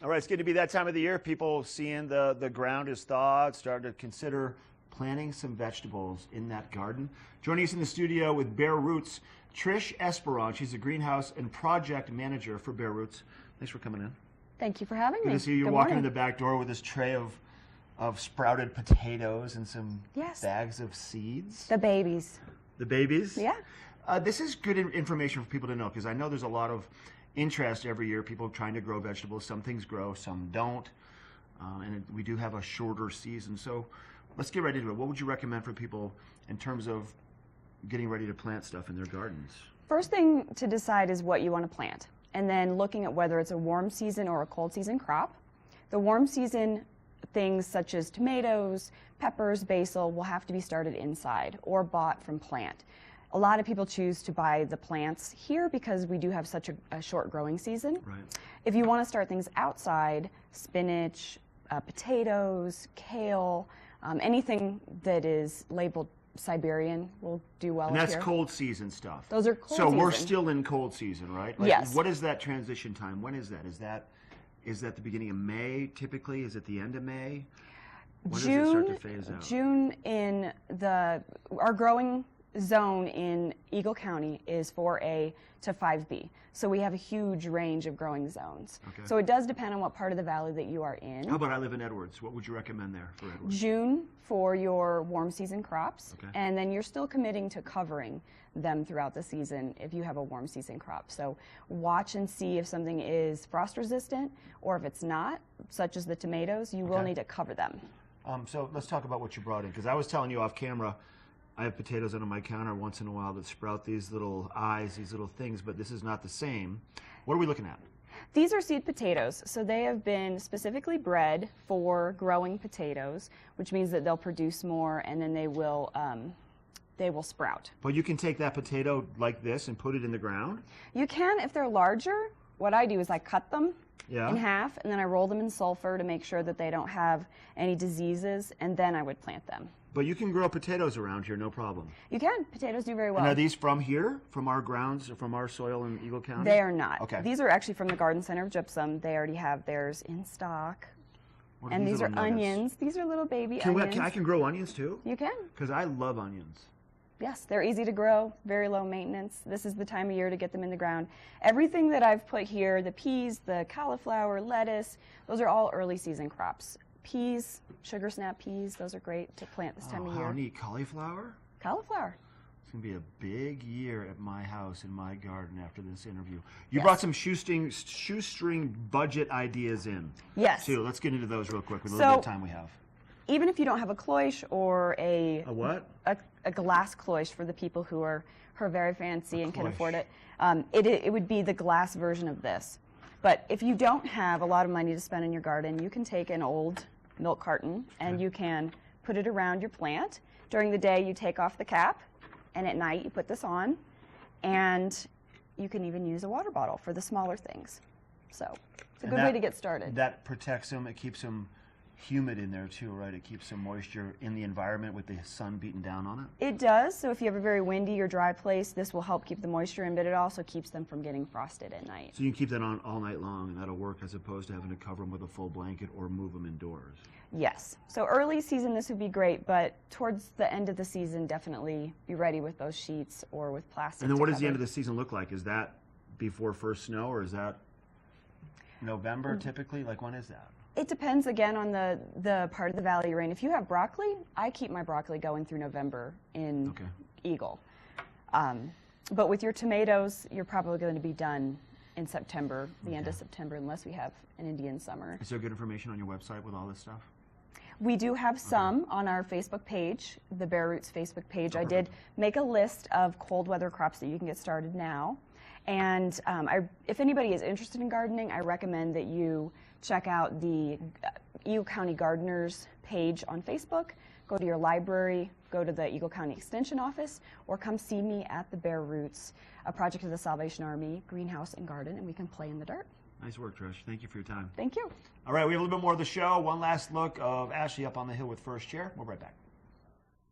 All right, it's going to be that time of the year. People seeing the ground is thawed, starting to consider planting some vegetables in that garden. Joining us in the studio with Bare Roots, Trish Esperon. She's a greenhouse and project manager for Bare Roots. Thanks for coming in. Thank you for having me. Good to see you. You're walking in the back door with this tray of sprouted potatoes and some bags of seeds. The babies. The babies? Yeah. This is good information for people to know, because I know there's a lot of interest every year, people trying to grow vegetables. Some things grow, some don't. We do have a shorter season. So let's get ready to it. What would you recommend for people in terms of getting ready to plant stuff in their gardens? First thing to decide is what you want to plant, and then looking at whether it's a warm season or a cold season crop. The warm season things such as tomatoes, peppers, basil will have to be started inside or bought from plant. A lot of people choose to buy the plants here because we do have such a short growing season. Right. If you want to start things outside, spinach, potatoes, kale, anything that is labeled Siberian will do well here. And that's cold season stuff. Those are cold season. So we're still in cold season, right? Like, yes. What is that transition time? When is that? Is that the beginning of May typically? Is it the end of May? When does it start to phase out? June in our growing zone in Eagle County is 4A to 5B. So we have a huge range of growing zones. Okay. So it does depend on what part of the valley that you are in. How about I live in Edwards? What would you recommend there for Edwards? June for your warm season crops. Okay. And then you're still committing to covering them throughout the season if you have a warm season crop. So watch and see if something is frost resistant, or if it's not, such as the tomatoes, you will need to cover them. So let's talk about what you brought in, because I was telling you off camera, I have potatoes under my counter once in a while that sprout these little eyes, these little things, but this is not the same. What are we looking at? These are seed potatoes, so they have been specifically bred for growing potatoes, which means that they'll produce more, and then they will sprout. But you can take that potato like this and put it in the ground? You can if they're larger. What I do is I cut them in half, and then I roll them in sulfur to make sure that they don't have any diseases, and then I would plant them. But you can grow potatoes around here, no problem. You can. Potatoes do very well. And are these from here, from our grounds, or from our soil in Eagle County? They are not. Okay. These are actually from the Garden Center of Gypsum. They already have theirs in stock. And these are onions. These are little baby onions. I can grow onions too? You can. Because I love onions. Yes, they're easy to grow, very low maintenance. This is the time of year to get them in the ground. Everything that I've put here, the peas, the cauliflower, lettuce, those are all early season crops. Peas, sugar snap peas, those are great to plant this time of year. How neat. Cauliflower? Cauliflower. It's going to be a big year at my house, in my garden, after this interview. You brought some shoestring budget ideas in. Yes. Too. Let's get into those real quick with a little bit of time we have. Even if you don't have a cloche or a what? A glass cloche for the people who are very fancy and can afford it, it would be the glass version of this. But if you don't have a lot of money to spend in your garden, you can take an old milk carton and you can put it around your plant. During the day, you take off the cap, and at night, you put this on, and you can even use a water bottle for the smaller things. So it's a good way to get started. That protects them. It keeps them humid in there too, right? It keeps some moisture in the environment with the sun beating down on it. It does. So if you have a very windy or dry place, this will help keep the moisture in, but it also keeps them from getting frosted at night. So you can keep that on all night long, and that'll work, as opposed to having to cover them with a full blanket or move them indoors. Yes. So early season, this would be great, but towards the end of the season, definitely be ready with those sheets or with plastic. And then what does the end of the season look like? Is that before first snow, or is that November typically? Like, when is that? It depends, again, on the part of the valley you're in. If you have broccoli, I keep my broccoli going through November in Eagle. But with your tomatoes, you're probably going to be done in September, the end of September, unless we have an Indian summer. Is there good information on your website with all this stuff? We do have some on our Facebook page, the Bare Roots Facebook page. I did make a list of cold weather crops that you can get started now. And if anybody is interested in gardening, I recommend that you check out the Eagle County Gardeners page on Facebook, go to your library, go to the Eagle County Extension Office, or come see me at the Bare Roots, a project of the Salvation Army greenhouse and garden, and we can play in the dirt. Nice work, Trish. Thank you for your time. Thank you. All right, we have a little bit more of the show. One last look of Ashley up on the hill with First Chair. We'll be right back.